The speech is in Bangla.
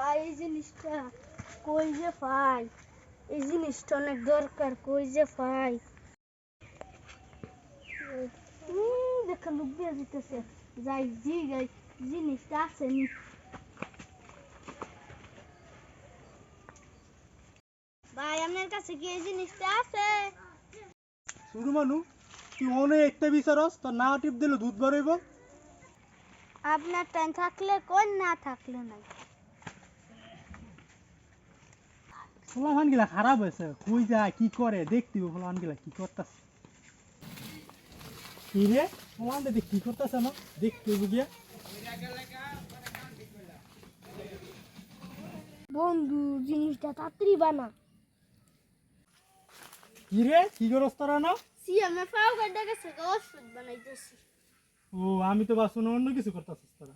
ভাই এই জিনিসটা কই যে পাই, এই জিনিসটা অনেক দরকার, কই যে পাই। দেখা লোক দিয়ে দিতেছে, যাই জি গাই জিনিসটা আসেনি। ভাই আপনার কাছে কি এই জিনিসটা আছে? শুরু মানু তুই অনেক একটা বিচারস তোর না টিপ দিলে দুধ বাড়াইব। আপনার টাইম থাকলে কোন, না থাকলে নাই। ফলাফান গিলা খারাপ হয়েছে, কই যায় কি করে দেখতে ফলাফান গিলা কি করতেছে। কি রে ফলাফান দেখ কি করতেছে না দেখতে গিয়া। বন্ধু জিনিসটা তাড়াতাড়ি বানা। কি রে কি করস তোরা না? সিএমএ ফাও কাটা গেছে, ওষুধ বানাইতেছি। ও আমি তো বাসন অন্য কিছু করতেছিস তোরা।